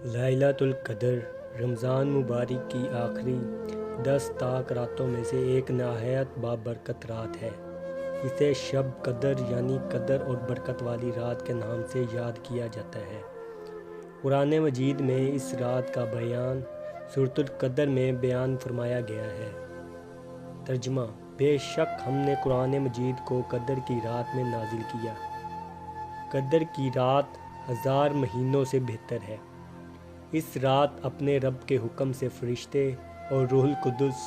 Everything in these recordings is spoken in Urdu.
لیلۃ القدر رمضان مبارک کی آخری 10 تاک راتوں میں سے ایک نہایت بابرکت رات ہے۔ اسے شب قدر یعنی قدر اور برکت والی رات کے نام سے یاد کیا جاتا ہے۔ قرآن مجید میں اس رات کا بیان سورۃ القدر میں بیان فرمایا گیا ہے۔ ترجمہ: بے شک ہم نے قرآن مجید کو قدر کی رات میں نازل کیا۔ قدر کی رات 1000 مہینوں سے بہتر ہے۔ اس رات اپنے رب کے حکم سے فرشتے اور روح القدس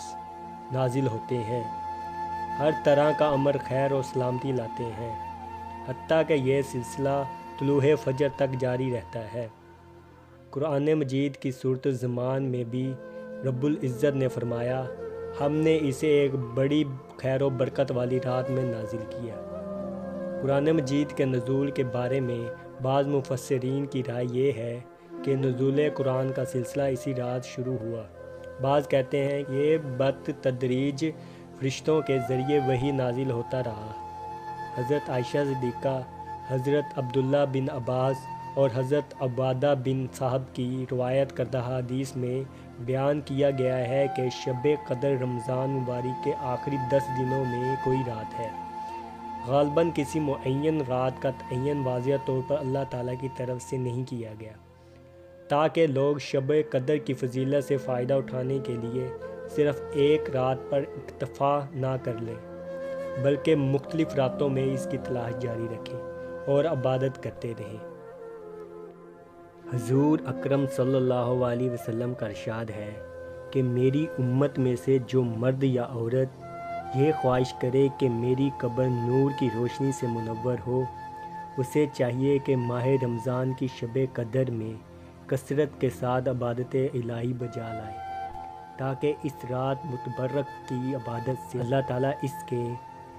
نازل ہوتے ہیں، ہر طرح کا امر خیر اور سلامتی لاتے ہیں، حتیٰ کہ یہ سلسلہ طلوع فجر تک جاری رہتا ہے۔ قرآن مجید کی سورۃ الزمان میں بھی رب العزت نے فرمایا، ہم نے اسے ایک بڑی خیر و برکت والی رات میں نازل کیا۔ قرآن مجید کے نزول کے بارے میں بعض مفسرین کی رائے یہ ہے کہ نزول قرآن کا سلسلہ اسی رات شروع ہوا۔ بعض کہتے ہیں کہ یہ بتدریج فرشتوں کے ذریعے وحی نازل ہوتا رہا۔ حضرت عائشہ صدیقہ، حضرت عبداللہ بن عباس اور حضرت عبادہ بن صاحب کی روایت کردہ حدیث میں بیان کیا گیا ہے کہ شب قدر رمضان مبارک کے آخری 10 دنوں میں کوئی رات ہے۔ غالباً کسی معین رات کا تعین واضح طور پر اللہ تعالیٰ کی طرف سے نہیں کیا گیا، تاکہ لوگ شب قدر کی فضیلت سے فائدہ اٹھانے کے لیے صرف ایک رات پر اکتفا نہ کر لیں، بلکہ مختلف راتوں میں اس کی تلاش جاری رکھیں اور عبادت کرتے رہیں۔ حضور اکرم صلی اللہ علیہ وسلم کا ارشاد ہے کہ میری امت میں سے جو مرد یا عورت یہ خواہش کرے کہ میری قبر نور کی روشنی سے منور ہو، اسے چاہیے کہ ماہ رمضان کی شب قدر میں کثرت کے ساتھ عبادت الہی بجا لائے، تاکہ اس رات متبرک کی عبادت سے اللہ تعالیٰ اس کے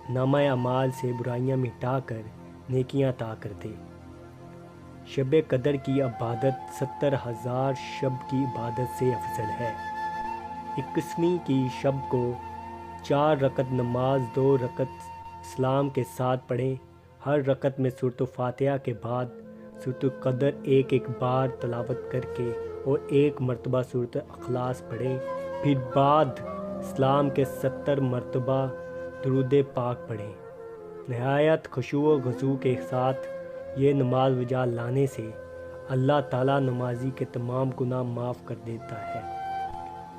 نامہ اعمال سے برائیاں مٹا کر نیکیاں عطا کر دے۔ شب قدر کی عبادت 70,000 شب کی عبادت سے افضل ہے۔ 21ویں کی شب کو 4 رکعت نماز 2 رکعت سلام کے ساتھ پڑھیں۔ ہر رکعت میں سورۃ فاتحہ کے بعد سورۃ القدر ایک بار تلاوت کر کے اور 1 مرتبہ سورۃ اخلاص پڑھیں، پھر بعد سلام کے 70 مرتبہ درود پاک پڑھیں۔ نہایت خشوع و خضوع کے ساتھ یہ نماز بجا لانے سے اللہ تعالیٰ نمازی کے تمام گناہ معاف کر دیتا ہے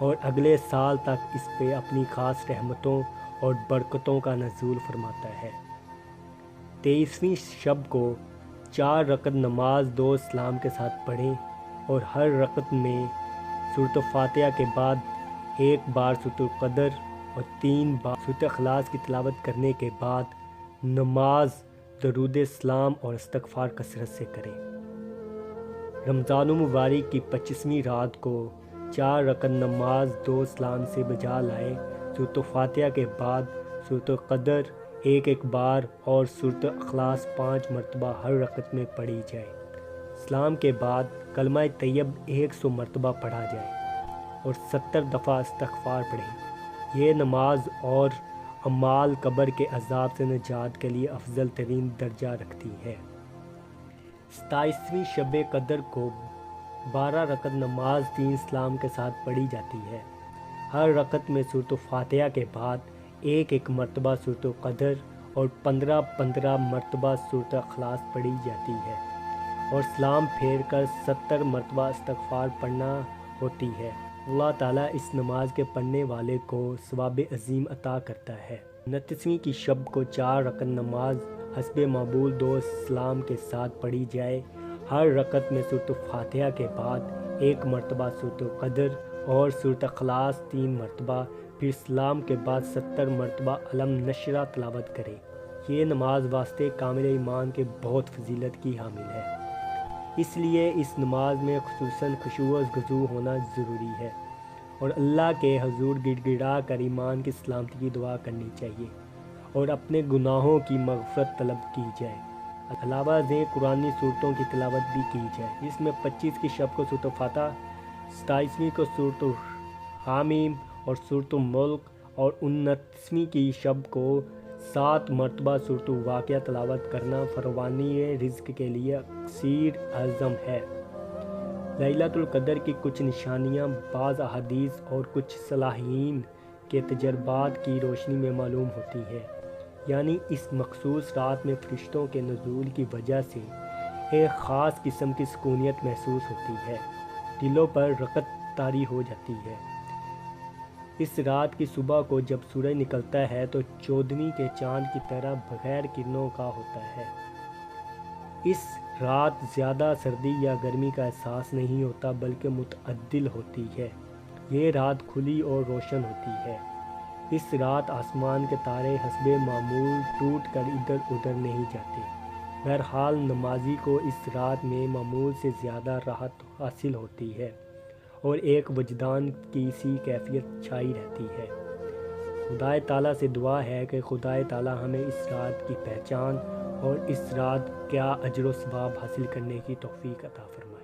اور اگلے سال تک اس پہ اپنی خاص رحمتوں اور برکتوں کا نزول فرماتا ہے۔ 23ویں شب کو 4 رکعت نماز 2 سلام کے ساتھ پڑھیں اور ہر رکعت میں سورۃ فاتحہ کے بعد 1 بار سورۃ القدر اور 3 بار سورۃ اخلاص کی تلاوت کرنے کے بعد نماز درود سلام اور استغفار کثرت سے کریں۔ رمضان المبارک کی 25ویں رات کو 4 رکعت نماز 2 سلام سے بجا لائیں۔ سورۃ فاتحہ کے بعد سورۃ القدر 1 بار اور سورۃ اخلاص 5 مرتبہ ہر رکعت میں پڑھی جائے۔ سلام کے بعد کلمہ طیب 100 مرتبہ پڑھا جائے اور 70 دفعہ استغفار پڑھیں۔ یہ نماز اور اعمال قبر کے عذاب سے نجات کے لیے افضل ترین درجہ رکھتی ہے۔ 27ویں شب قدر کو 12 رکعت نماز 3 سلام کے ساتھ پڑھی جاتی ہے۔ ہر رکعت میں سورۃ فاتحہ کے بعد 1 مرتبہ سورۃ القدر اور 15 مرتبہ سورۃ اخلاص پڑھی جاتی ہے اور سلام پھیر کر 70 مرتبہ استغفار پڑھنا ہوتی ہے۔ اللہ تعالیٰ اس نماز کے پڑھنے والے کو ثواب عظیم عطا کرتا ہے۔ 29ویں کی شب کو 4 رکعت نماز حسب معمول 2 سلام کے ساتھ پڑھی جائے۔ ہر رکعت میں سورۃ فاتحہ کے بعد 1 مرتبہ سورۃ القدر اور سورۃ اخلاص 3 مرتبہ، پھر سلام کے بعد 70 مرتبہ علم نشرہ تلاوت کریں۔ یہ نماز واسطے کامل ایمان کے بہت فضیلت کی حامل ہے، اس لیے اس نماز میں خصوصاً خشوع و خضوع ہونا ضروری ہے اور اللہ کے حضور گڑ گڑا کر ایمان کی سلامتی کی دعا کرنی چاہیے اور اپنے گناہوں کی مغفرت طلب کی جائے۔ علاوہ ازیں قرآنی صورتوں کی تلاوت بھی کی جائے، جس میں 25 کی شب کو سورۃ فاتحہ، 27ویں کو سورۃ حامیم اور سورۃ ملک اور 29ویں کی شب کو 7 مرتبہ سورۃ واقعہ تلاوت کرنا فراوانی رزق کے لیے اکثیر اعظم ہے۔ لیلۃ القدر کی کچھ نشانیاں بعض احادیث اور کچھ صالحین کے تجربات کی روشنی میں معلوم ہوتی ہے، یعنی اس مخصوص رات میں فرشتوں کے نزول کی وجہ سے ایک خاص قسم کی سکونیت محسوس ہوتی ہے، دلوں پر رقت طاری ہو جاتی ہے۔ اس رات کی صبح کو جب سورج نکلتا ہے تو 14ویں کے چاند کی طرح بغیر کرنوں کا ہوتا ہے۔ اس رات زیادہ سردی یا گرمی کا احساس نہیں ہوتا بلکہ متعدل ہوتی ہے۔ یہ رات کھلی اور روشن ہوتی ہے۔ اس رات آسمان کے تارے حسب معمول ٹوٹ کر ادھر ادھر نہیں جاتے۔ بہرحال نمازی کو اس رات میں معمول سے زیادہ راحت حاصل ہوتی ہے اور ایک وجدان کی سی کیفیت چھائی رہتی ہے۔ خدا تعالیٰ سے دعا ہے کہ خدا تعالیٰ ہمیں اس رات کی پہچان اور اس رات کیا اجر و ثواب حاصل کرنے کی توفیق عطا فرمائے۔